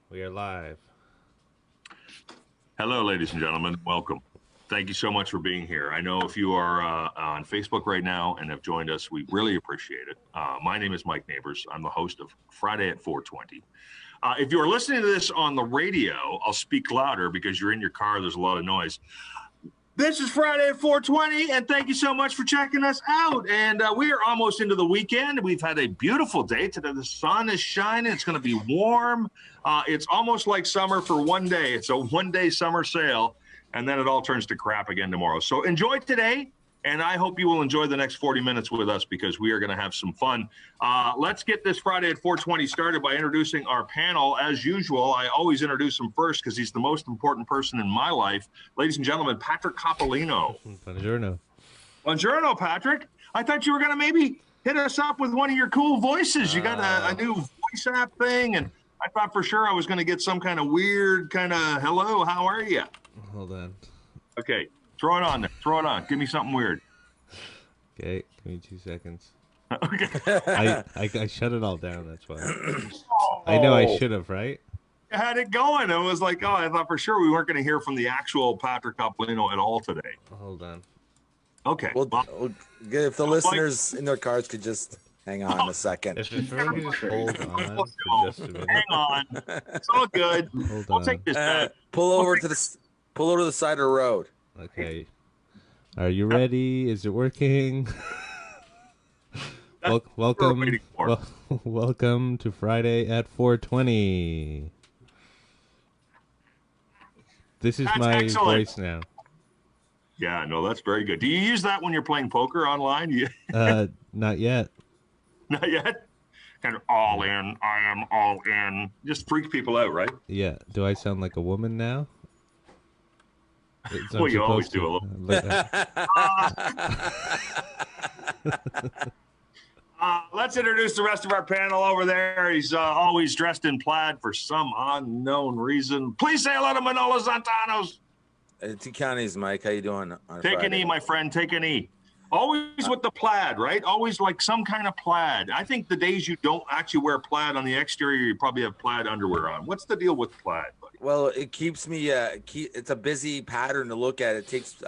We are live. Hello, ladies and gentlemen. Welcome. Thank you so much for being here. I know if you are on Facebook right now and have joined us, we really appreciate it. My name is Mike Neighbors. I'm the host of Friday at 420. If you are listening to this on the radio, I'll speak louder because you're in your car. There's a lot of noise. This is Friday at 420, and thank you so much for checking us out. And we are almost into the weekend. We've had a beautiful day today. The sun is shining. It's going to be warm. It's almost like summer for one day. It's a one-day summer sale, and then it all turns to crap again tomorrow. So enjoy today, and I hope you will enjoy the next 40 minutes with us because we are going to have some fun. Let's get this Friday at 420 started by introducing our panel. As usual, I always introduce him first because he's the most important person in my life. Ladies and gentlemen, Patrick Coppolino. Buongiorno. Buongiorno, Patrick. I thought you were going to maybe hit us up with one of your cool voices. You got a new voice app thing, and I thought for sure I was going to get some kind of weird kind of, hello, how are you? Hold on. Okay, throw it on there. Throw it on. Give me something weird. Okay, give me 2 seconds. Okay. I shut it all down, that's why. I know I should have, right? You had it going. It was like, I thought for sure we weren't going to hear from the actual Patrick Coppolino at all today. Hold on. Okay. Well, if the listeners in their cars could just hang on a second. If it's very just hold on for just a minute. Hang on. It's all good. Hold I'll on. take this back. Pull over to the side of the road. Okay. Are you ready? Is it working? Welcome. Welcome to Friday at 420. This is That's my excellent. voice now. Yeah, no, that's very good. Do you use that when you're playing poker online? Not yet. Not yet? Kind of all in. I am all in. Just freak people out, right? Yeah. Do I sound like a woman now? Well, you always do a little. Let's introduce the rest of our panel over there. He's always dressed in plaid for some unknown reason. Please say hello to Manolis Zontanos. Two counties, Mike. How you doing on Take Friday? an E, my friend. Take an E. Always with the plaid, right? Always like some kind of plaid. I think the days you don't actually wear plaid on the exterior, you probably have plaid underwear on. What's the deal with plaid, buddy? Well, it keeps me. It's a busy pattern to look at. It takes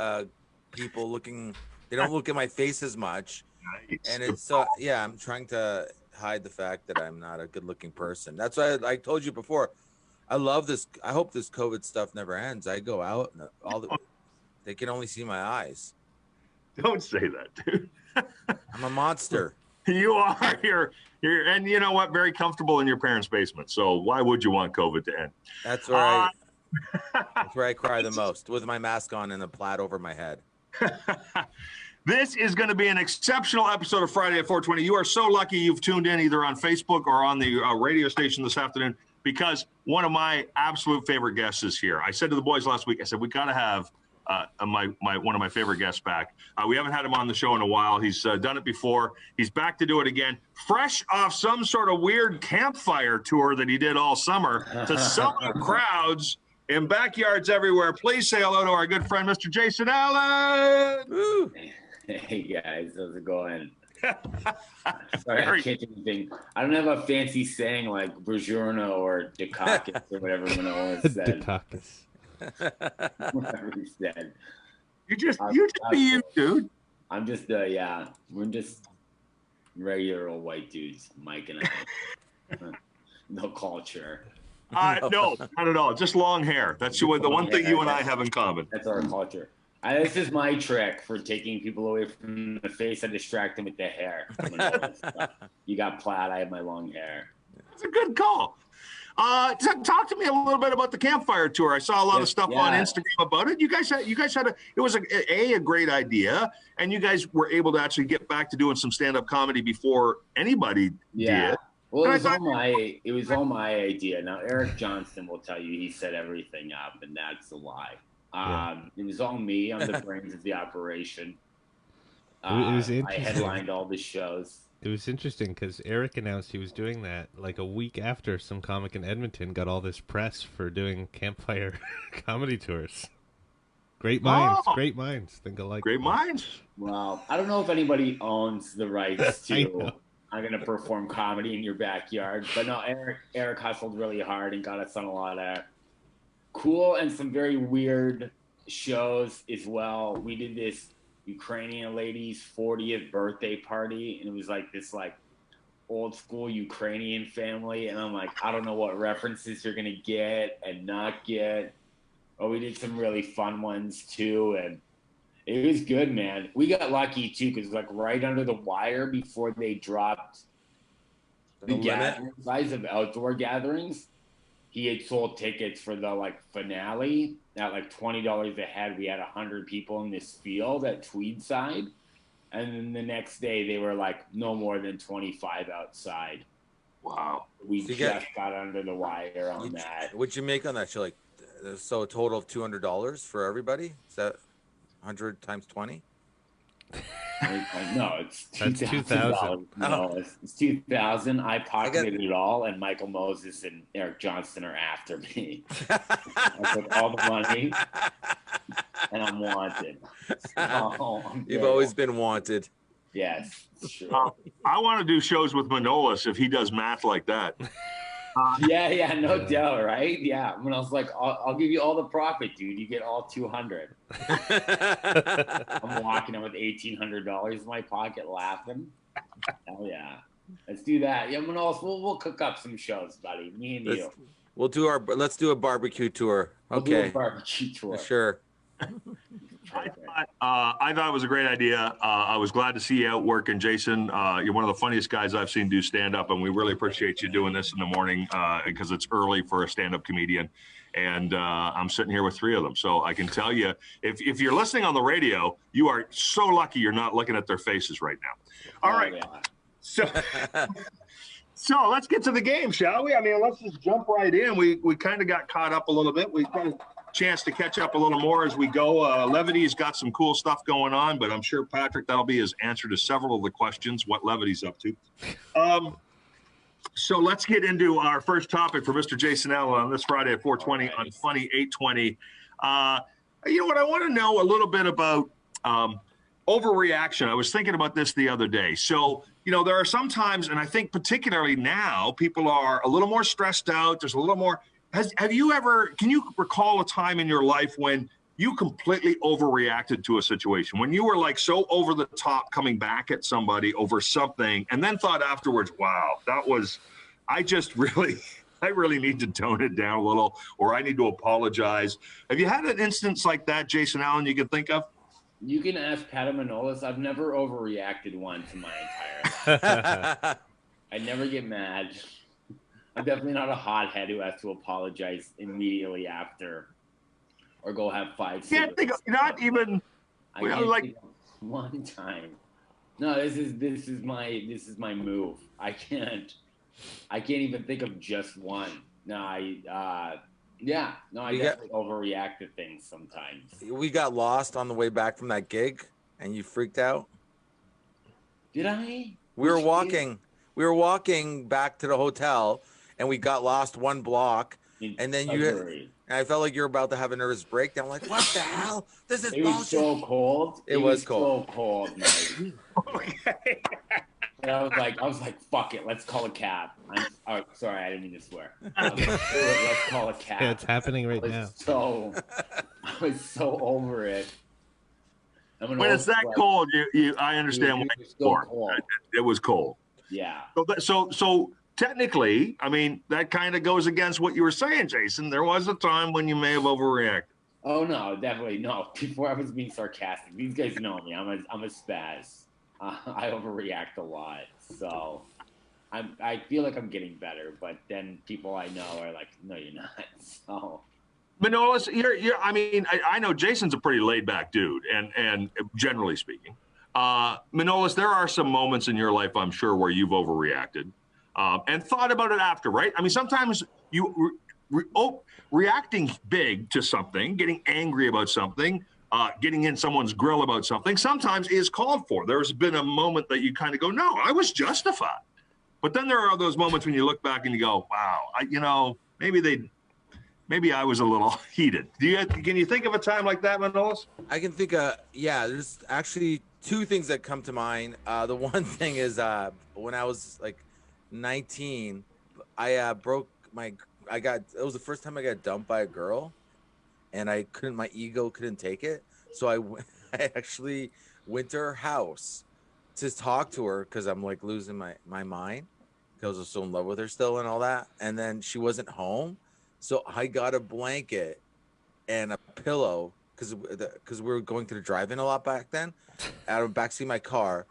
people looking. They don't look at my face as much, Nice. and it's yeah. I'm trying to hide the fact that I'm not a good-looking person. That's why I told you before. I love this. I hope this COVID stuff never ends. I go out and they can only see my eyes. Don't say that, dude. I'm a monster. You are. You're, and you know what? Very comfortable in your parents' basement. So why would you want COVID to end? That's where that's where I cry the most, with my mask on and a plaid over my head. This is going to be an exceptional episode of Friday at 420. You are so lucky you've tuned in either on Facebook or on the radio station this afternoon because one of my absolute favorite guests is here. I said to the boys last week, I said, we got to have one of my favorite guests back. We haven't had him on the show in a while. He's done it before. He's back to do it again, fresh off some sort of weird campfire tour that he did all summer to sell out crowds in backyards everywhere. Please say hello to our good friend, Mr. Jason Allen. Woo. Hey guys, how's it going? Sorry, I can't do anything. I don't have a fancy saying like Buongiorno or Dukakis or whatever Manolis said. Dukakis. Whatever he said. You just be you, dude. I'm just we're just regular old white dudes, Mike and I. No culture. No, not at all. Just long hair. That's the one thing you and I have in common. That's our culture. This is my trick for taking people away from the face. I distract them with the hair. You got plaid. I have my long hair. It's a good call. Talk to me a little bit about the campfire tour. I saw a lot of stuff on Instagram about it. You guys had it was a great idea, and you guys were able to actually get back to doing some stand-up comedy before anybody did. Well, it was all my idea. Now Eric Johnston will tell you he set everything up, and that's a lie. It was all me. I'm the brains of the operation. It was I interesting. headlined all the shows. It was interesting because Eric announced he was doing that like a week after some comic in Edmonton got all this press for doing campfire comedy tours. Great minds, great minds. Think alike. Great minds. Well, I don't know if anybody owns the rights I to know. I'm gonna perform comedy in your backyard. But no, Eric hustled really hard and got us on a lot of cool and some very weird shows as well. We did this Ukrainian lady's 40th birthday party, and it was like this old school Ukrainian family, and I'm like, I don't know what references you're gonna get and not get. But we did some really fun ones too, and it was good, man. We got lucky too, because like right under the wire before they dropped the gathering size of outdoor gatherings, he had sold tickets for the finale at $20 a head. We had 100 people in this field at Tweedside, and then the next day they were no more than 25 outside. Wow. We just got under the wire on that. What'd you make on that show? So a total of $200 for everybody? Is that 100 times 20? No, it's $2,000. No, it's 2,000. I pocketed it all, and Michael Moses and Eric Johnston are after me. I took all the money, and I'm wanted. So You've always been wanted. Yes, sure. I want to do shows with Manolis if he does math like that. Yeah, no doubt, right? Yeah, when I was like, I'll give you all the profit, dude. You get all 200. I'm walking in with $1,800 in my pocket, laughing. Oh yeah, let's do that. Yeah, Manolis, we'll cook up some shows, buddy. Me and you. Let's do a barbecue tour. Okay. We'll do a barbecue tour. Sure. I thought it was a great idea. I was glad to see you out working, Jason. You're one of the funniest guys I've seen do stand-up, and we really appreciate you doing this in the morning because it's early for a stand-up comedian. And I'm sitting here with 3 of them. So I can tell you, if you're listening on the radio, you are so lucky you're not looking at their faces right now. All right. Yeah. So let's get to the game, shall we? I mean, let's just jump right in. We kind of got caught up a little bit. We got a chance to catch up a little more as we go. Levity's got some cool stuff going on, but I'm sure, Patrick, that'll be his answer to several of the questions, what Levity's up to. So let's get into our first topic for Mr. Jason Allen on this Friday at 4:20 on Funny 820. You know what? I want to know a little bit about overreaction. I was thinking about this the other day. So, there are some times, and I think particularly now, people are a little more stressed out. There's a little more. Can you recall a time in your life when you completely overreacted to a situation, when you were so over the top coming back at somebody over something and then thought afterwards, wow, I really need to tone it down a little, or I need to apologize. Have you had an instance like that, Jason Allen, you can think of? You can ask Pat Manolis. I've never overreacted once in my entire life. I never get mad. I'm definitely not a hothead who has to apologize immediately after or go have 5 cigarettes. Can't think of, not even think of one time. No, this is my move. I can't even think of just one. No, I definitely overreact to things sometimes. We got lost on the way back from that gig, and you freaked out. Did I? We were walking back to the hotel, and we got lost 1 block, and then I felt like you were about to have a nervous breakdown. I'm like, what the hell? This is bullshit. It was so cold. It was cold. So cold, Mike. Okay. And I was like, fuck it, let's call a cab. Sorry, I didn't mean to swear. Let's call a cab. Yeah, it's happening right now. I was so over it. When it's that cold, I understand why it's so cold. It was cold. Yeah. So technically, I mean, that kind of goes against what you were saying, Jason. There was a time when you may have overreacted. Oh no, definitely no. Before I was being sarcastic. These guys know me. I'm a spaz. I overreact a lot, so I feel like I'm getting better. But then people I know are like, "No, you're not." So, Manolis, I mean, I know Jason's a pretty laid back dude, and generally speaking, Manolis, there are some moments in your life, I'm sure, where you've overreacted, and thought about it after, right? I mean, sometimes you reacting big to something, getting angry about something. Getting in someone's grill about something sometimes is called for. There's been a moment that you kind of go, no, I was justified. But then there are those moments when you look back and you go, wow, maybe maybe I was a little heated. Can you think of a time like that, Manolis? I can think of, there's actually two things that come to mind. The one thing is when I was like 19, it was the first time I got dumped by a girl, and my ego couldn't take it. So I actually went to her house to talk to her because I'm like losing my mind because I was so in love with her still and all that. And then she wasn't home. So I got a blanket and a pillow because we were going to the drive-in a lot back then, out of backseat of my car.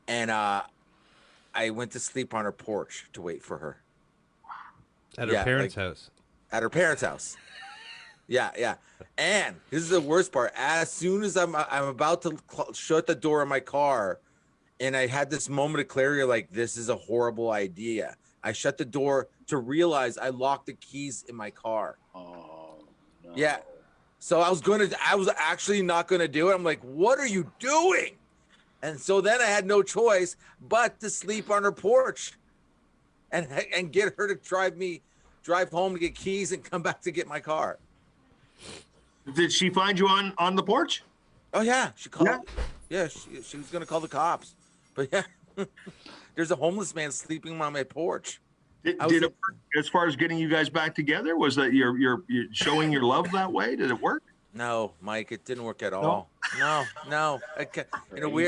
And I went to sleep on her porch to wait for her. At her parents' house. At her parents' house. Yeah. And this is the worst part. As soon as I'm about to shut the door of my car, and I had this moment of clarity, like, this is a horrible idea. I shut the door to realize I locked the keys in my car. Oh, no. Yeah. So I was actually not going to do it. I'm like, what are you doing? And so then I had no choice but to sleep on her porch and get her to drive home to get keys and come back to get my car. Did she find you on the porch? Oh yeah, she called. Yeah, she was gonna call the cops, but yeah, there's a homeless man sleeping on my porch. Did it work as far as getting you guys back together? Was that you're showing your love that way? Did it work? No, Mike, it didn't work at all. No.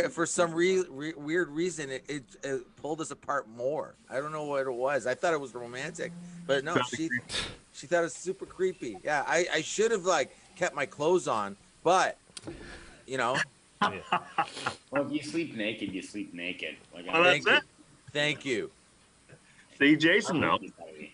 For some weird reason, it pulled us apart more. I don't know what it was. I thought it was romantic, but no, she thought it was super creepy. Yeah, I should have kept my clothes on, but Well, if you sleep naked, you sleep naked. Thank you. See, Jason, no.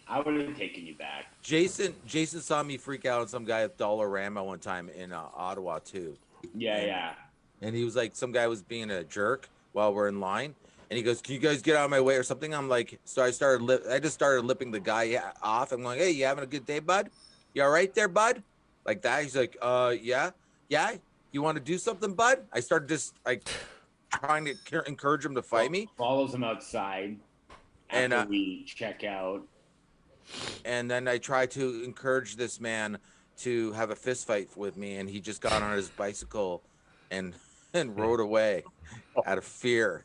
I would have taken you back. Jason saw me freak out on some guy at Dollarama one time in Ottawa too. Yeah. And he was like, some guy was being a jerk while we're in line, and he goes, "Can you guys get out of my way or something?" I'm like, so I just started lipping the guy off. I'm going, "Hey, you having a good day, bud? You all right there, bud?" Like that. He's like, yeah. You want to do something, bud?" I started just trying to encourage him to fight me. Follows him outside after we check out. And then I tried to encourage this man to have a fist fight with me, and he just got on his bicycle and rode away out of fear.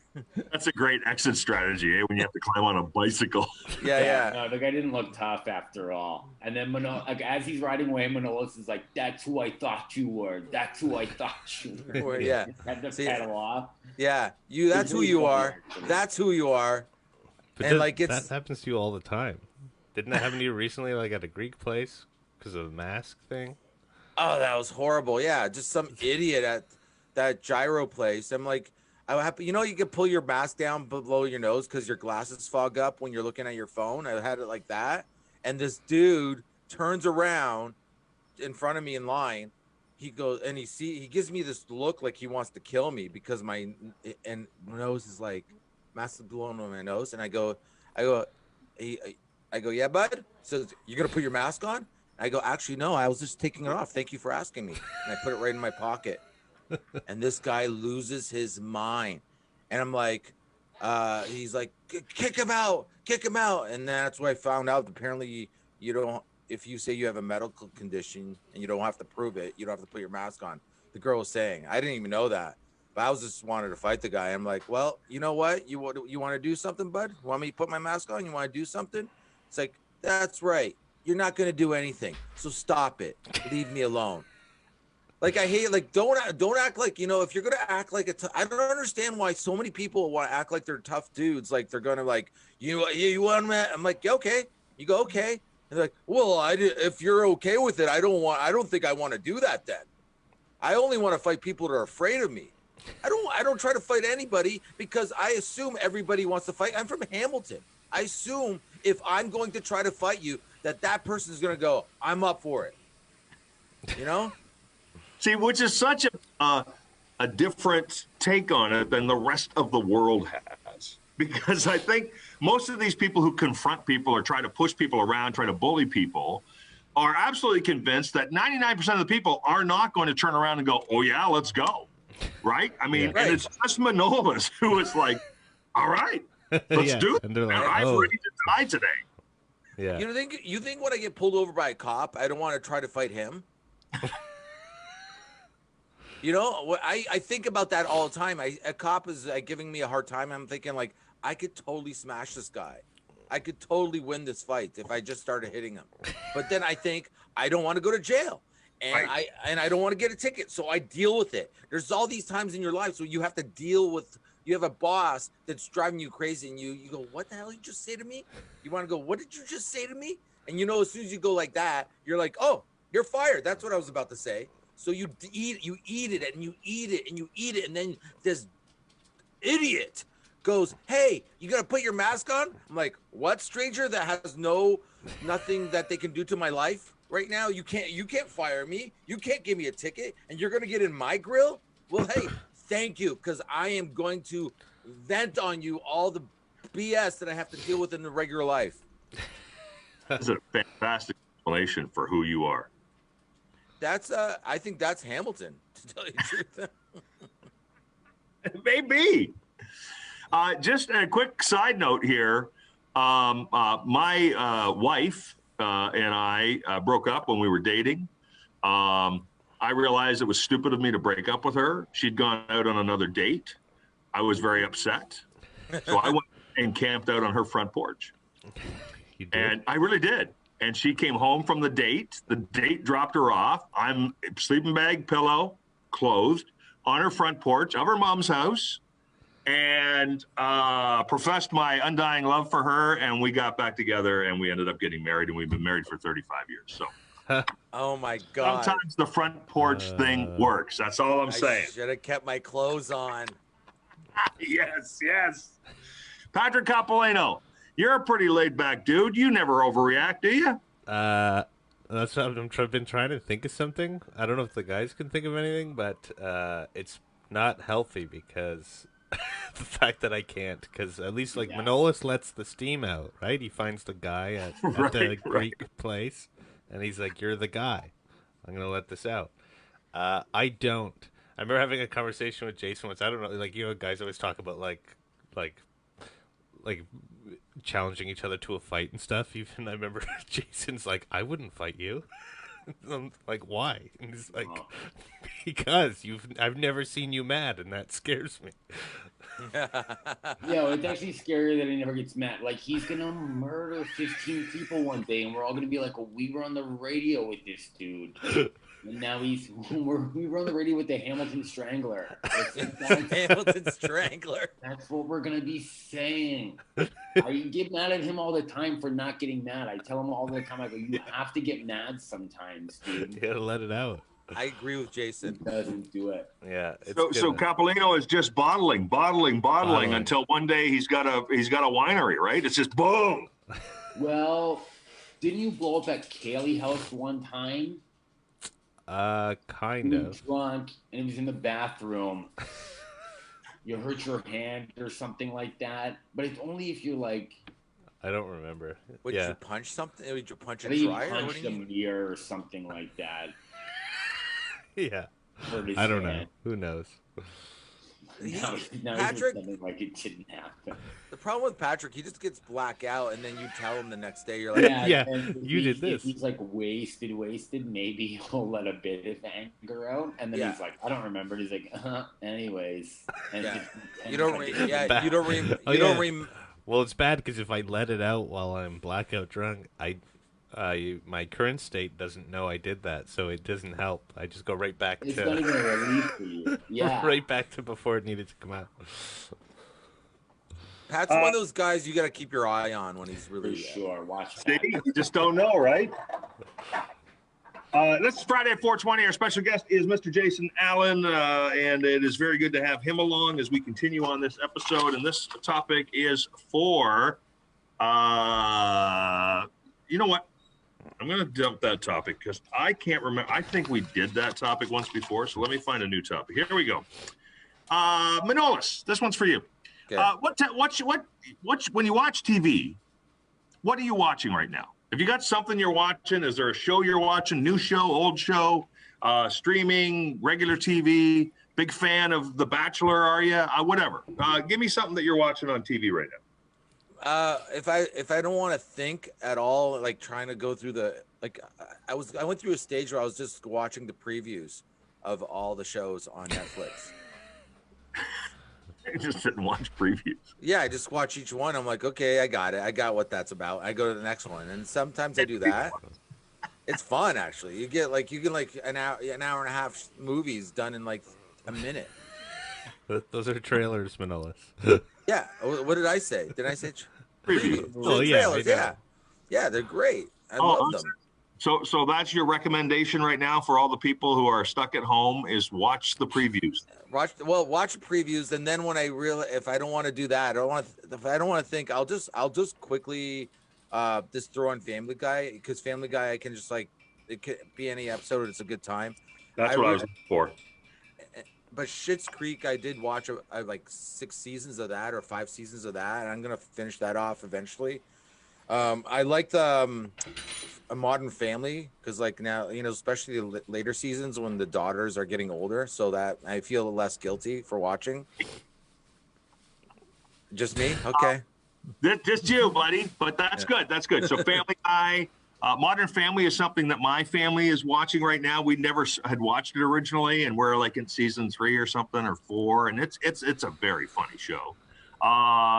That's a great exit strategy, when you have to climb on a bicycle. Yeah. No, the guy didn't look tough after all. And then as he's riding away, Manolis is like, "That's who I thought you were. That's who I thought you were." Yeah. Had to pedal off. Yeah. That's who you are. That's who you are. But And that happens to you all the time. Didn't that happen to you recently, at a Greek place because of the mask thing? Oh, that was horrible. Yeah, just some idiot at that gyro place. I'm like, you can pull your mask down below your nose because your glasses fog up when you're looking at your phone. I had it like that, and this dude turns around in front of me in line. He goes and he gives me this look like he wants to kill me because my nose is like massive blown on my nose, and I go, "Yeah, bud." So you're gonna put your mask on? I go, "Actually, no. I was just taking it off. Thank you for asking me." And I put it right in my pocket. And this guy loses his mind, and I'm like, he's like, kick him out. And that's where I found out apparently you don't. If you say you have a medical condition and you don't have to prove it, you don't have to put your mask on. The girl was saying, I didn't even know that. But I was just wanted to fight the guy. I'm like, well, you know what? You want to do something, bud? You want me to put my mask on? You want to do something? It's like, that's right. You're not going to do anything. So stop it. Leave me alone. Like, I hate, don't act like, if you're going to act like I don't understand why so many people want to act like they're tough dudes. Like, they're going to you want me? I'm like, yeah, okay. You go, okay. And they're like, well, if you're okay with it, I don't think I want to do that then. I only want to fight people that are afraid of me. I don't try to fight anybody because I assume everybody wants to fight. I'm from Hamilton. I assume if I'm going to try to fight you, that person is going to go, I'm up for it. See, which is such a different take on it than the rest of the world has. Because I think most of these people who confront people or try to push people around, try to bully people, are absolutely convinced that 99% of the people are not going to turn around and go, "Oh, yeah, let's go." Right? I mean, Right. And it's just Manolis who is like, "All right, let's do it. And they're like, I'm ready to die today." Yeah. You think when I get pulled over by a cop, I don't want to try to fight him? I think about that all the time. A cop is giving me a hard time. I'm thinking like, I could totally smash this guy. I could totally win this fight if I just started hitting him. But then I think I don't want to go to jail. And Right. I don't want to get a ticket. So I deal with it. There's all these times in your life so you have to deal with, you have a boss that's driving you crazy and you go, what the hell did you just say to me? You want to go, what did you just say to me? And as soon as you go like that, you're like, oh, you're fired. That's what I was about to say. So you eat it and you eat it and you eat it. And then this idiot goes, hey, you got to put your mask on. I'm like, what, stranger that has nothing that they can do to my life right now? You can't fire me. You can't give me a ticket and you're going to get in my grill. Well, hey, thank you. Cause I am going to vent on you all the BS that I have to deal with in the regular life. That's a fantastic explanation for who you are. I think that's Hamilton, to tell you the truth. Maybe. Just a quick side note here. My wife and I broke up when we were dating. I realized it was stupid of me to break up with her. She'd gone out on another date. I was very upset. So I went and camped out on her front porch. You did? And I really did. And she came home from the date. The date dropped her off. I'm sleeping bag, pillow, clothed on her front porch of her mom's house, and professed my undying love for her. And we got back together and we ended up getting married, and we've been married for 35 years. So Oh my God. sometimes the front porch thing works. That's all I'm saying. I should have kept my clothes on. Yes. Patrick Coppolino, you're a pretty laid back dude. You never overreact, do you? That's what I've been trying to think of something. I don't know if the guys can think of anything, but it's not healthy because the fact that I can't. Because at least Manolis lets the steam out, right? He finds the guy at the Greek place, and he's like, "You're the guy. I'm gonna let this out." I don't. I remember having a conversation with Jason once. I don't know, guys always talk about like challenging each other to a fight and stuff. Even I remember Jason's like, I wouldn't fight you. I'm like, why? And he's like, because I've never seen you mad, and that scares me. It's actually scarier that he never gets mad. Like, he's gonna murder 15 people one day, and we're all gonna be like, we were on the radio with this dude. And now we were on the radio with the Hamilton Strangler. Hamilton Strangler. That's what we're going to be saying. I get mad at him all the time for not getting mad. I tell him all the time, I go, you have to get mad sometimes, dude. You gotta let it out. I agree with Jason. He doesn't do it. Yeah. So Coppolino is just bottling until one day he's got a winery, right? It's just boom. Well, didn't you blow up at Kaylee House one time? Kind You were of. drunk, and it was in the bathroom. You hurt your hand or something like that. But it's only if you're like... I don't remember. Would you punch something? Would you punch a I think you dryer? punched a mirror or something like that. Yeah. Hurt his I don't know. hand. Who knows? Now Patrick, he's like it didn't happen. the problem with Patrick, he just gets black out, and then you tell him the next day, you're like, Yeah, and you did this. If he's like wasted, maybe he'll let a bit of anger out, and then he's like, I don't remember. He's like, anyways. And you don't Well, it's bad because if I let it out while I'm blackout drunk, my current state doesn't know I did that, so it doesn't help. I just go right back it's to not even a relief for you. Yeah, right back to before it needed to come out. Pat's one of those guys you got to keep your eye on when he's really for sure. Watch See, that. you just don't know, right? This is Friday at 420. Our special guest is Mr. Jason Allen, and it is very good to have him along as we continue on this episode. And this topic is for, you know what? I'm going to dump that topic because I can't remember. I think we did that topic once before, so let me find a new topic. Here we go. Manolis, this one's for you. Okay. When you watch TV, what are you watching right now? Have you got something you're watching? Is there a show you're watching? New show, old show, streaming, regular TV? Big fan of The Bachelor, are you? Whatever. Give me something that you're watching on TV right now. If I don't want to think at all, like trying to go through I went through a stage where I was just watching the previews of all the shows on Netflix. I just sit and watch previews. Yeah, I just watch each one. I'm like, okay, I got it. I got what that's about. I go to the next one, and sometimes I do that. It's fun, actually. You get an hour and a half movies done in like a minute. Those are trailers, Manolis. Yeah. What did I say? Did I say Previews. Oh, yeah, trailers? Yeah, they're great. I love them. So that's your recommendation right now for all the people who are stuck at home is watch the previews. Watch the previews, and then when if I don't want to do that, if I don't want to think, I'll just quickly just throw on Family Guy, because Family Guy I can just like, it could be any episode. It's a good time. That's what I was looking for. But Schitt's Creek, I did watch like 6 seasons of that or 5 seasons of that, and I'm gonna finish that off eventually. I liked A Modern Family, because like now, especially the later seasons when the daughters are getting older, so that I feel less guilty for watching. Just me? Okay. Just you, buddy. But that's good. That's good. So Family Guy, Modern Family is something that my family is watching right now. We never had watched it originally, and we're like in season 3 or something, or 4, and it's a very funny show.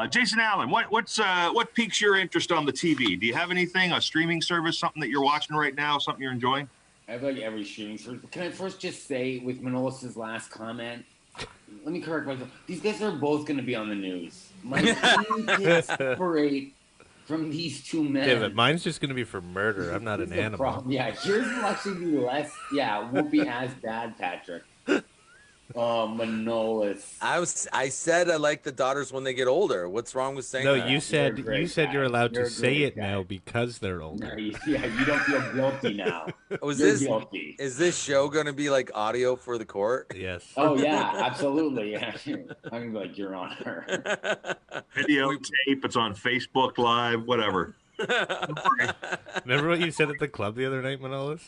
Jason Allen, what piques your interest on the TV? Do you have anything, a streaming service, something that you're watching right now, something you're enjoying? I have like every streaming service. Can I first just say, with Manolis' last comment, let me correct myself. These guys are both going to be on the news. My team can separate from these two men. Yeah, but mine's just going to be for murder. I'm not an animal. Problem. Yeah, yours will actually be less. Yeah, won't be as bad, Patrick. Manolis. I said I like the daughters when they get older. What's wrong with saying that? No, you said you're allowed to say it guy. now because they're older. No, you don't feel guilty now. Guilty. Is this show going to be like audio for the court? Yes. Oh yeah, absolutely. Yeah. I'm like, Your Honor. Video tape. It's on Facebook Live. Whatever. Remember what you said at the club the other night, Manolis?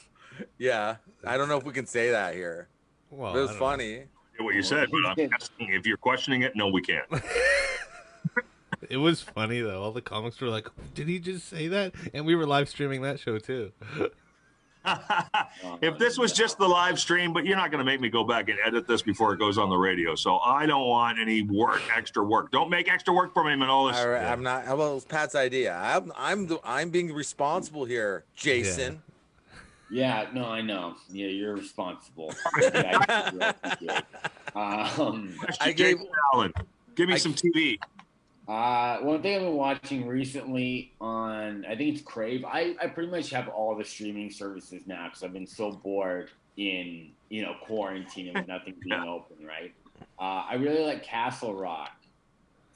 Yeah, I don't know if we can say that here. Well, but it was funny. What you said, but I'm asking if you're questioning it. No, we can't. It was funny though. All the comics were like, "Did he just say that?" And we were live streaming that show too. If this was just the live stream, but you're not going to make me go back and edit this before it goes on the radio, so I don't want any extra work. Don't make extra work for me, Manolis. All right, I'm not. Well, it was Pat's idea. I'm being responsible here, Jason. Yeah. Yeah, no, I know. Yeah, you're responsible. I gave Alan. Give me some TV. One thing I've been watching recently on, I think it's Crave. I pretty much have all the streaming services now because I've been so bored in quarantine and with nothing being open. Right. I really like Castle Rock.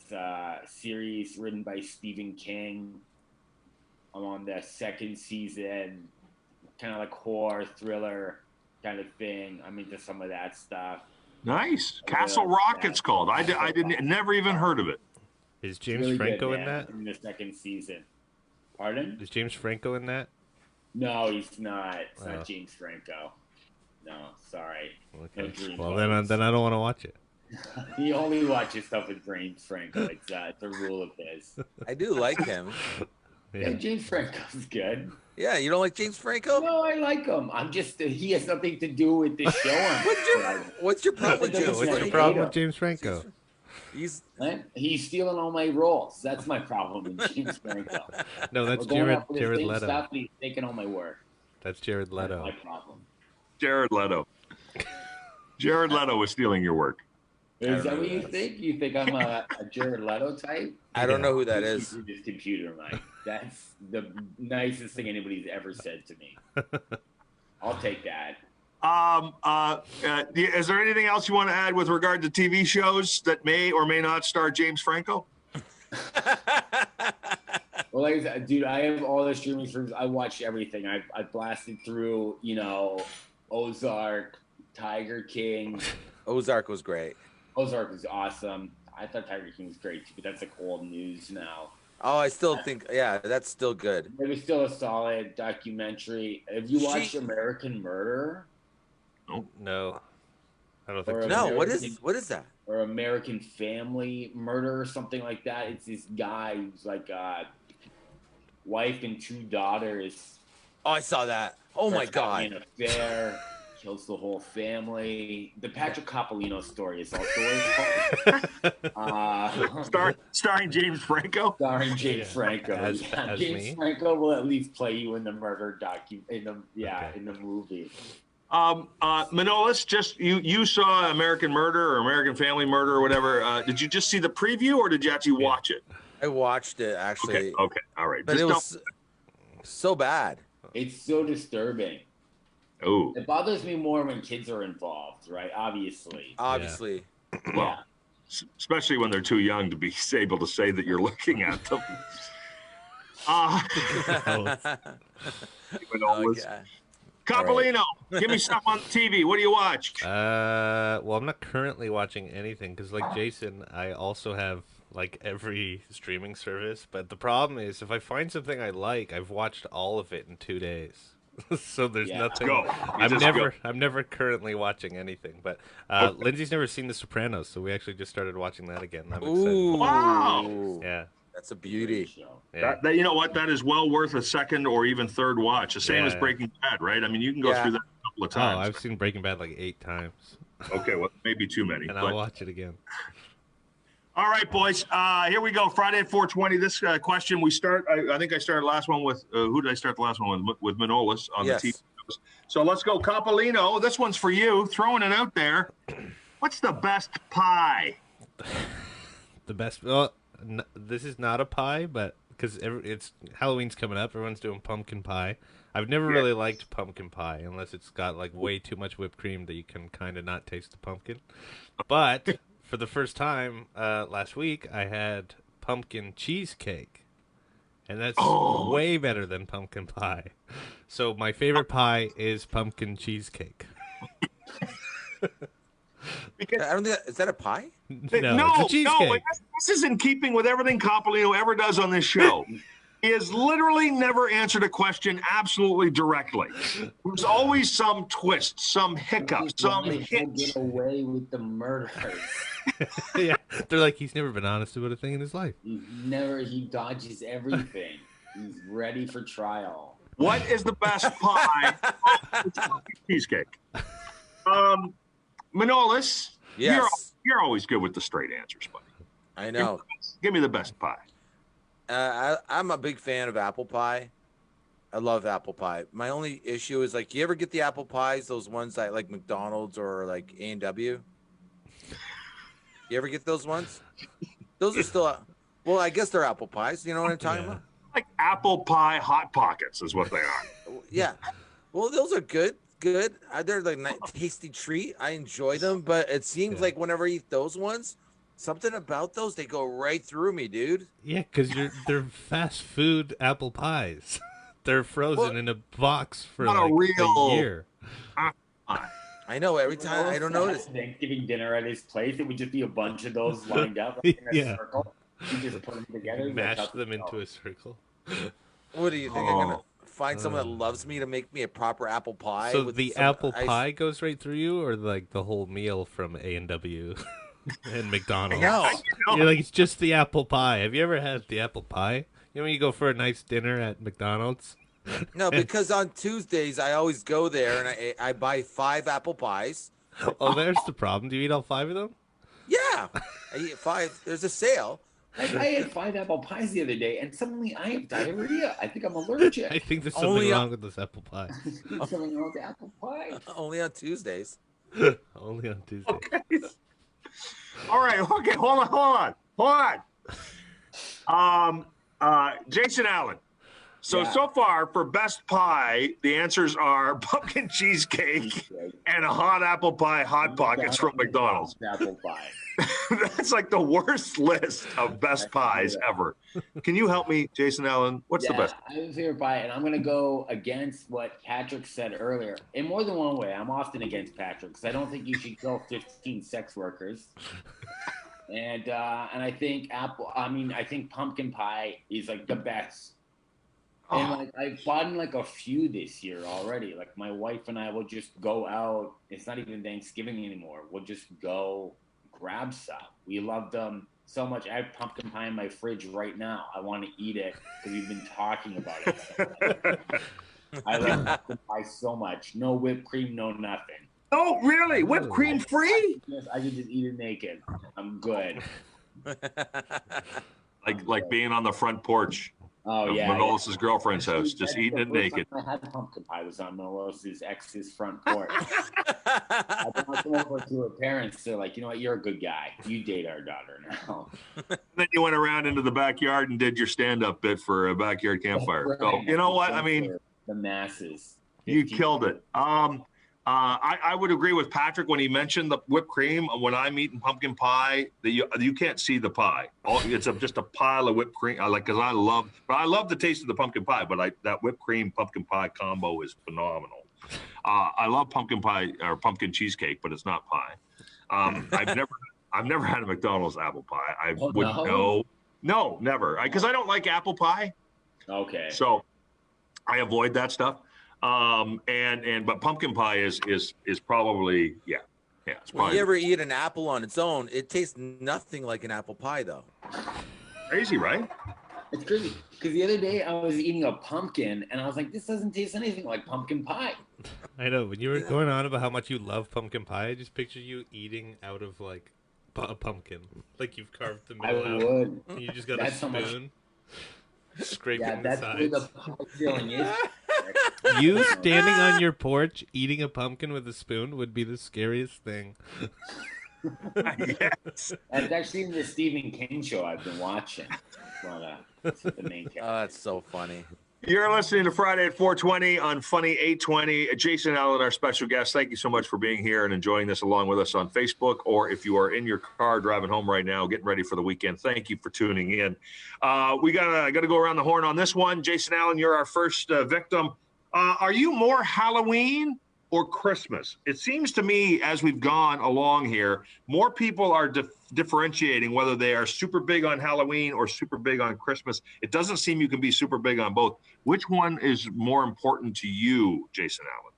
It's a series written by Stephen King. I'm on the 2nd season. Kind of like horror thriller kind of thing. I'm into some of that stuff. Nice. Castle Rock, it's called. I didn't never even heard of it. Is James Franco in that? In the 2nd season. Pardon? Is James Franco in that? No, he's not. It's not James Franco. No, sorry. Okay. No well, then I don't want to watch it. He only watches stuff with James Franco. It's a rule of his. I do like him. Yeah, James Franco's good. Yeah, you don't like James Franco? No, I like him. I'm just he has nothing to do with this show. What's your problem with James? What's your problem with James Franco? He's stealing all my roles. That's my problem with James Franco. No, that's Jared Leto. Stuff, and he's taking all my work. That's Jared Leto. That's my problem. Jared Leto. Jared Leto was stealing your work. Is that what you think? You think I'm a Jared Leto type? I don't know who that is. This computer, Mike. That's the nicest thing anybody's ever said to me. I'll take that. Is there anything else you want to add with regard to TV shows that may or may not star James Franco? Well, like I said, dude, I have all the streaming services. I watch everything. I blasted through, Ozark, Tiger King. Ozark was great. Ozark was awesome. I thought Tiger King was great too, but that's like old news now. Oh, I still think, that's still good. It was still a solid documentary. Have you watched American Murder? No, I don't think so. No, what is that? or American Family Murder or something like that. It's this guy who's like wife and 2 daughters. Oh, I saw that. Oh my God. An affair, kills the whole family. The Patrick Coppolino story is also what it's called. Starring James Franco. Starring James Franco. As James me? Franco will at least play you in the murder in the movie. Manolis, just you saw American Murder or American Family Murder or whatever. Did you just see the preview or did you actually watch it? I watched it actually. Okay, all right. But just it was so bad. It's so disturbing. Oh, It bothers me more when kids are involved, right? Obviously. Obviously. well, especially when they're too young to be able to say that you're looking at them. Manolis. Okay. Coppolino, give me something on TV. What do you watch? Well, I'm not currently watching anything because, like Jason, I also have like every streaming service. But the problem is, if I find something I like, I've watched all of it in 2 days. So there's nothing. Go. I'm never currently watching anything. But Lindsay's never seen The Sopranos, so we actually just started watching that again. I'm excited. Ooh. Wow. Yeah. That's a beauty. Yeah. That, you know what? That is well worth a second or even third watch. The same as Yeah. Breaking Bad, right? I mean, you can go through that a couple of Oh, times. I've seen Breaking Bad like 8 times, Okay, well, maybe too many. and but- I'll watch it again. All right, boys. Here we go. Friday at 4:20. This question we start. I think I started last one with who did I start the last one with Manolis on Yes. the TV shows. So let's go, Coppolino. This one's for you. Throwing it out there. What's the best pie? The best. Well, this is not a pie, but because it's Halloween's coming up, everyone's doing pumpkin pie. I've never really liked pumpkin pie unless it's got like way too much whipped cream that you can kind of not taste the pumpkin. But for the first time last week, I had pumpkin cheesecake, and that's way better than pumpkin pie. So my favorite pie is pumpkin cheesecake. Because I don't think is that a pie? No, it's a cheesecake. This is in keeping with everything Coppolino ever does on this show. He has literally never answered a question absolutely directly. There's always some twist, some hiccup, some hint. Get away with the murders. Yeah, they're like he's never been honest about a thing in his life. He dodges everything. He's ready for trial. What is the best pie? It's pumpkin cheesecake. Manolis, Yes. you're always good with the straight answers, buddy. I know. Give me the best pie. I'm a big fan of apple pie. I love apple pie. My only issue is like, you ever get the apple pies, those ones that like McDonald's or like A&W? You ever get those ones? Those are still, well, I guess they're apple pies. You know what I'm talking about? Like apple pie hot pockets is what they are. Yeah. Well, those are good. Good. They're like a tasty treat. I enjoy them, but it seems like whenever I eat those ones, something about those, they go right through me, dude. Yeah, because they're fast food apple pies. They're frozen in a box for Not a like real- a year. I know every time I don't notice. Thanksgiving dinner at his place, it would just be a bunch of those lined up in a Yeah. circle. You just put them together. Mash them into a circle. What do you think? I'm gonna find someone that loves me to make me a proper apple pie? So with the some apple ice- pie goes right through you, or like the whole meal from A&W and McDonald's? No. You're like, it's just the apple pie. Have you ever had the apple pie? You know when you go for a nice dinner at McDonald's? No, because on Tuesdays I always go there and I buy 5 apple pies. Oh, there's the problem. Do you eat all 5 of them? Yeah, I eat 5. There's a sale. I had 5 apple pies the other day, and suddenly I have diarrhea. I think I'm allergic. I think there's Only something a- wrong with this apple pie. Something wrong with apple pie. Only on Tuesdays. Only on Tuesday. Okay. All right. Okay. Hold on. Jason Allen. So far for best pie, the answers are pumpkin cheesecake and a hot apple pie hot pockets from McDonald's. Apple pie. That's like the worst list of best pies ever. Can you help me, Jason Allen? What's the best? I have a favorite pie, and I'm going to go against what Patrick said earlier. In more than one way, I'm often against Patrick because I don't think you should kill 15 sex workers. And I think I think pumpkin pie is like the best. And like I've bought like a few this year already. Like my wife and I will just go out. It's not even Thanksgiving anymore. We'll just go grab some. We love them so much. I have pumpkin pie in my fridge right now. I want to eat it because we've been talking about it so much. I love pumpkin pie so much. No whipped cream, no nothing. Oh, really? Whipped cream free? Yes, I can just eat it naked. I'm good. Like being on the front porch of Manolis' girlfriend's house, just eating it naked. I had pumpkin pie was on Manolis' ex's front porch. I brought them over to her parents. They're like, you know what? You're a good guy. You date our daughter now. Then you went around into the backyard and did your stand-up bit for a backyard campfire. Right. So you know what? I mean, the masses. you killed it. I would agree with Patrick when he mentioned the whipped cream. When I'm eating pumpkin pie, you can't see the pie. It's just a pile of whipped cream. I love the taste of the pumpkin pie, but that whipped cream pumpkin pie combo is phenomenal. I love pumpkin pie or pumpkin cheesecake, but it's not pie. I've never had a McDonald's apple pie. I wouldn't know. No, never. Because I don't like apple pie. Okay. So I avoid that stuff. But pumpkin pie is probably it's when you ever eat an apple on its own, it tastes nothing like an apple pie though. Crazy, right? It's crazy because the other day I was eating a pumpkin and I was like, this doesn't taste anything like pumpkin pie. I know, when you were going on about how much you love pumpkin pie, I just picture you eating out of like a pumpkin, like you've carved the middle out. Would. And you just got a spoon, scraping the that's sides. where the pie filling is. You standing on your porch eating a pumpkin with a spoon would be the scariest thing. Yes. That's actually in the Stephen King show I've been watching. That's the main character. Oh, that's so funny. You're listening to Friday at 420 on Funny 820. Jason Allen, our special guest, thank you so much for being here and enjoying this along with us on Facebook, or if you are in your car driving home right now, getting ready for the weekend, thank you for tuning in. We gotta go around the horn on this one. Jason Allen, you're our first victim. Are you more Halloween or Christmas? It seems to me, as we've gone along here, more people are differentiating whether they are super big on Halloween or super big on Christmas. It doesn't seem you can be super big on both. Which one is more important to you, Jason Allen?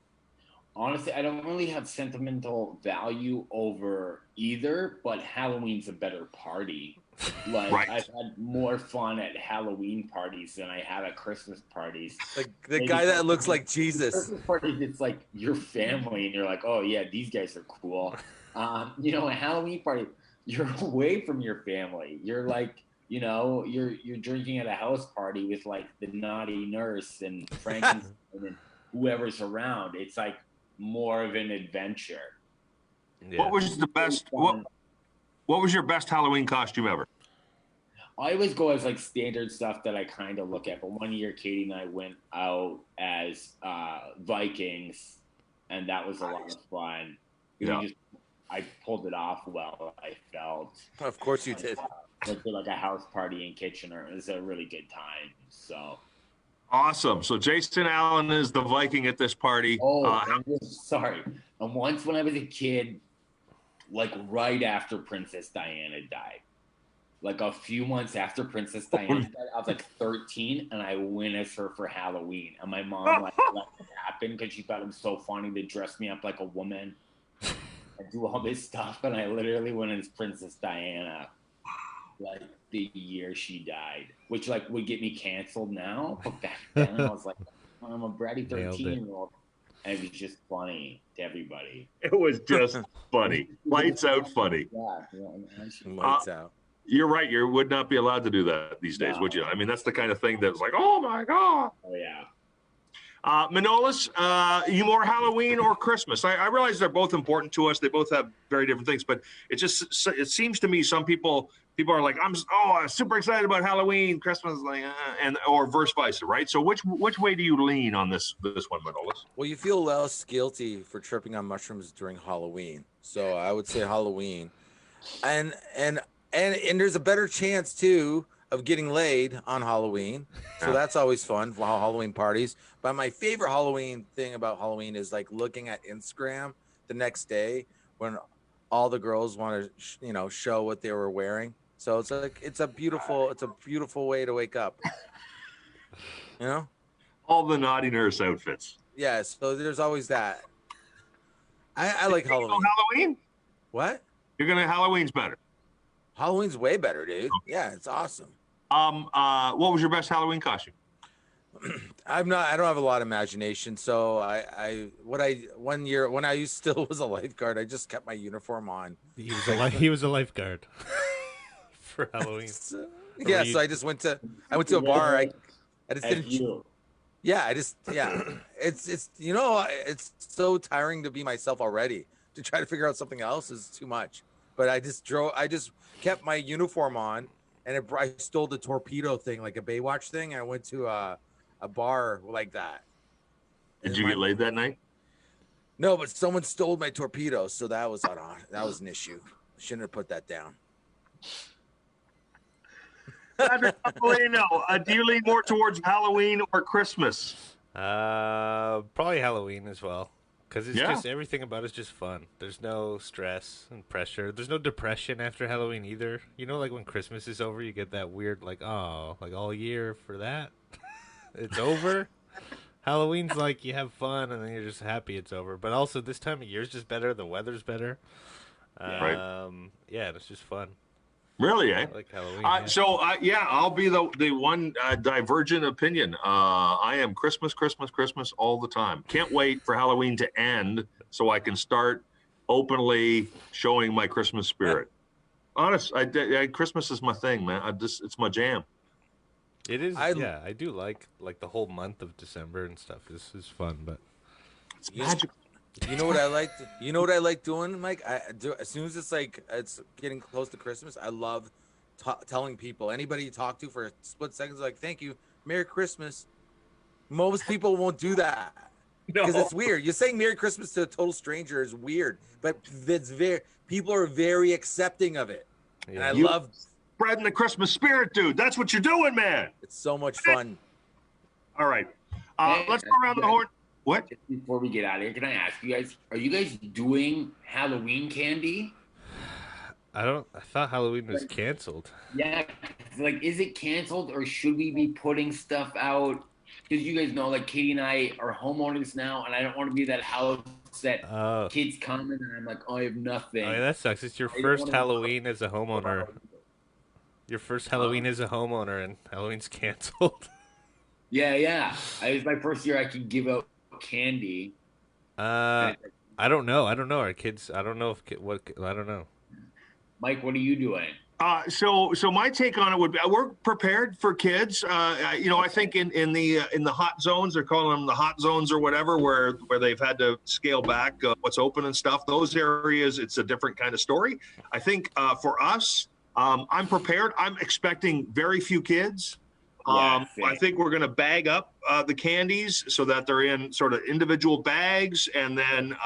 Honestly, I don't really have sentimental value over either, but Halloween's a better party. Like, right. I've had more fun at Halloween parties than I have at Christmas parties. Like the guy that looks like Jesus. Christmas parties, it's like your family, and you're like, oh yeah, these guys are cool. A Halloween party, you're away from your family. You're like, you're drinking at a house party with like the naughty nurse and Frankenstein and whoever's around. It's like more of an adventure. Yeah. What was the best? What was your best Halloween costume ever? I always go as like standard stuff that I kind of look at. But one year, Katie and I went out as Vikings, and that was a lot of fun. Yeah. I pulled it off well, I felt. Of course you did. Went to like a house party in Kitchener. It was a really good time. So awesome. So Jason Allen is the Viking at this party. Sorry. And once when I was a kid, like right after Princess Diana died, like a few months after Princess Diana died, I was like 13, and I went as her for Halloween. And my mom like let it happen because she thought it was so funny to dress me up like a woman and do all this stuff. And I literally went as Princess Diana, like the year she died, which like would get me canceled now. But back then I was like, I'm a bratty 13-year-old. And it was just funny to everybody. It was just funny. Lights out funny. Yeah. Lights out. You're right. You would not be allowed to do that these days, would you? I mean, that's the kind of thing that's like, oh, my God. Oh, yeah. Manolis, you more Halloween or Christmas? I realize they're both important to us. They both have very different things. But it seems to me some people are like, I'm super excited about Halloween, Christmas, or vice versa, right? So which way do you lean on this one, Manolis? Well, you feel less guilty for tripping on mushrooms during Halloween, so I would say Halloween, and there's a better chance too of getting laid on Halloween, so that's always fun for Halloween parties. But my favorite Halloween thing about Halloween is like looking at Instagram the next day when all the girls want to show what they were wearing. So it's like it's a beautiful way to wake up. All the naughty nurse outfits. Yeah, so there's always that. I like Halloween. Halloween? What? Halloween's better. Halloween's way better, dude. Yeah, it's awesome. What was your best Halloween costume? I don't have a lot of imagination, so one year when I still was a lifeguard, I just kept my uniform on. He was a lifeguard for Halloween. So, yeah, so I went to a bar. I just didn't. Yeah, it's it's so tiring to be myself already. To try to figure out something else is too much. But I just kept my uniform on, and I stole the torpedo thing, like a Baywatch thing. And I went to a bar like that. Did you get laid that night? No, but someone stole my torpedo, so that was an issue. Shouldn't have put that down. Coppolino, do you lean more towards Halloween or Christmas? Probably Halloween as well, because it's Yeah. just everything about it's just fun. There's no stress and pressure. There's no depression after Halloween either. You know, like when Christmas is over, you get that weird like all year for that. It's over. Halloween's like you have fun and then you're just happy it's over. But also this time of year is just better. The weather's better. Right. Yeah, it's just fun. Really, eh? I like Halloween. Yeah, I'll be the one divergent opinion. I am Christmas all the time. Can't wait for Halloween to end so I can start openly showing my Christmas spirit. Honest, Christmas is my thing, man. It's my jam. It is. I do like the whole month of December and stuff. This is fun, but it's magical. You know what I like? You know what I like doing, Mike? As soon as it's getting close to Christmas, I love telling people. Anybody you talk to for a split second is like, "Thank you, Merry Christmas." Most people won't do that because it's weird. You're saying Merry Christmas to a total stranger is weird, but people are very accepting of it, and I love spreading the Christmas spirit, dude. That's what you're doing, man. It's so much fun. All right, let's go around the horn. What? Before we get out of here, can I ask you guys, are you guys doing Halloween candy? I thought Halloween was canceled. Yeah, like, is it canceled or should we be putting stuff out? Because you guys know, like, Katie and I are homeowners now, and I don't want to be that house that kids come in and I'm like, oh, I have nothing. Oh, yeah, that sucks. It's your first Halloween as a homeowner. Your first Halloween as a homeowner, and Halloween's canceled. Yeah. It was my first year I could give out candy. I don't know. Our kids. I don't know I don't know. Mike, what are you doing? So my take on it would be we're prepared for kids. I think in the hot zones, they're calling them the hot zones or whatever, where they've had to scale back what's open and stuff. Those areas, it's a different kind of story. I think for us, I'm prepared. I'm expecting very few kids. I think we're going to bag up the candies so that they're in sort of individual bags, and then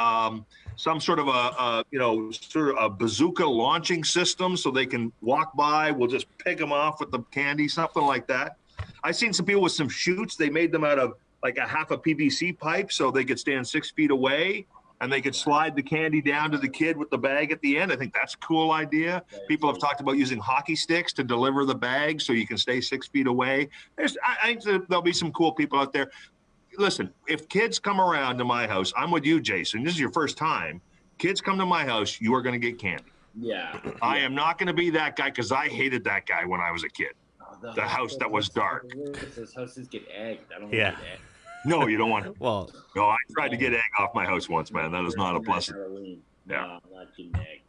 some sort of a bazooka launching system so they can walk by. We'll just pick them off with the candy, something like that. I've seen some people with some chutes. They made them out of like a half a PVC pipe so they could stand 6 feet away. And they could slide the candy down to the kid with the bag at the end. I think that's a cool idea. People have talked about using hockey sticks to deliver the bag so you can stay 6 feet away. I think there'll be some cool people out there. Listen, if kids come around to my house, I'm with you, Jason. This is your first time. Kids come to my house, you are going to get candy. Yeah. I am not going to be that guy because I hated that guy when I was a kid. The house that was dark. Those houses get egged. I don't want Yeah. to get egged. No, you don't want to. Well, no, I tried to get egg off my house once, man. That is not a pleasant. Yeah. No, I'm not getting egg.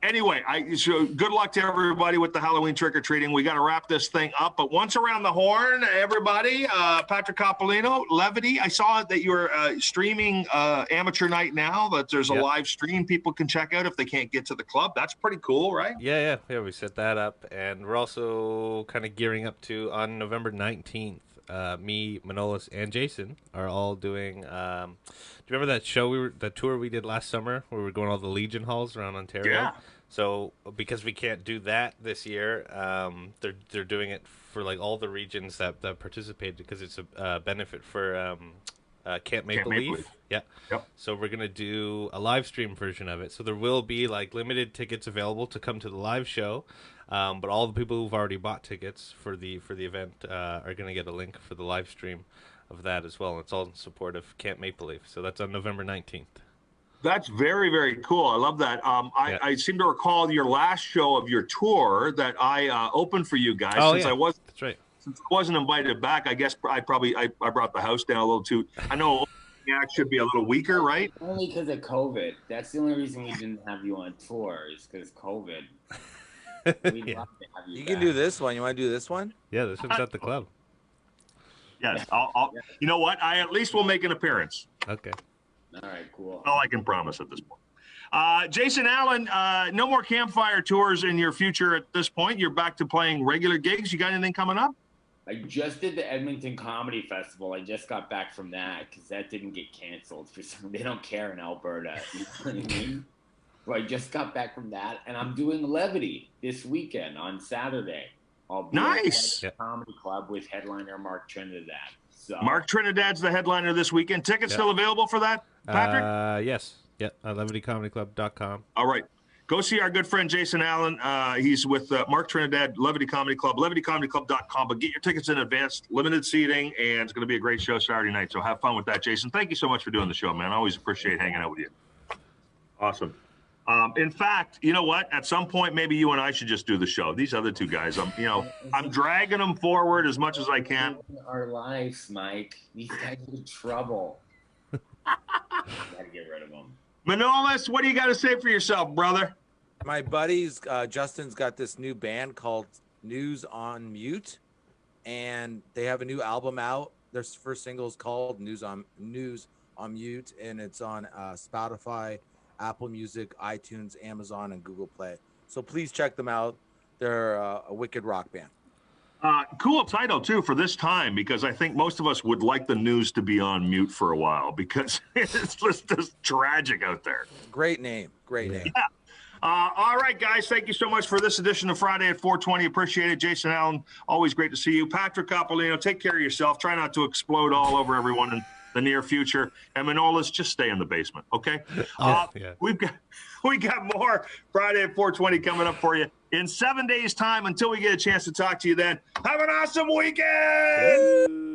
Anyway, so good luck to everybody with the Halloween trick-or-treating. We got to wrap this thing up, but once around the horn, everybody, Patrick Coppolino, Levity, I saw that you were streaming Amateur Night now, that there's a live stream people can check out if they can't get to the club. That's pretty cool, right? Yeah, we set that up, and we're also kind of gearing up to, on November 19th, me, Manolis, and Jason are all doing. Do you remember that show that tour we did last summer where we were going all the Legion halls around Ontario? Yeah. So because we can't do that this year, they're doing it for like all the regions that participated because it's a benefit for Camp Maple Leaf. Yeah. Yep. So we're gonna do a live stream version of it. So there will be like limited tickets available to come to the live show. But all the people who've already bought tickets for the event are going to get a link for the live stream of that as well. It's all in support of Camp Maple Leaf. So that's on November 19th. That's very, very cool. I love that. I seem to recall your last show of your tour that I opened for you guys. Oh, Since yeah. That's right. Since I wasn't invited back, I guess I brought the house down a little too. I know opening act should be a little weaker, right? Only because of COVID. That's the only reason we didn't have you on tour is because COVID. We'd Yeah. love to have you You back. can do this one. You want to do this one? Yeah, this one's at the club. Yes. I'll you know what? I at least will make an appearance. Okay. All right, cool. All I can promise at this point. Jason Allen, no more campfire tours in your future at this point. You're back to playing regular gigs. You got anything coming up? I just did the Edmonton Comedy Festival. I just got back from that because that didn't get canceled. They don't care in Alberta. You know what I mean? So I just got back from that, and I'm doing Levity this weekend on Saturday. I'll be Nice. at the Comedy Club with headliner Mark Trinidad. So Mark Trinidad's the headliner this weekend. Tickets still available for that, Patrick? Yes. Yeah. LevityComedyClub.com. All right. Go see our good friend Jason Allen. He's with Mark Trinidad, Levity Comedy Club, LevityComedyClub.com. But get your tickets in advance, limited seating, and it's going to be a great show Saturday night. So have fun with that, Jason. Thank you so much for doing the show, man. I always appreciate hanging out with you. Awesome. In fact, you know what? At some point, maybe you and I should just do the show. These other two guys, I'm dragging them forward as much as I can. Our lives, Mike. These guys are in trouble. Gotta get rid of them. Manolis, what do you got to say for yourself, brother? My buddies, Justin's got this new band called News on Mute, and they have a new album out. Their first single is called News on Mute, and it's on Spotify, Apple Music, iTunes, Amazon, and Google Play. So please check them out. They're a wicked rock band. Cool title, too, for this time, because I think most of us would like the news to be on mute for a while because it's just tragic out there. Great name. Great name. Yeah. All right, guys. Thank you so much for this edition of Friday at 420. Appreciate it. Jason Allen, always great to see you. Patrick Coppolino, take care of yourself. Try not to explode all over everyone in the near future. And Manolis, just stay in the basement, okay? Yeah. We got more Friday at 420 coming up for you in 7 days' time. Until we get a chance to talk to you then, have an awesome weekend!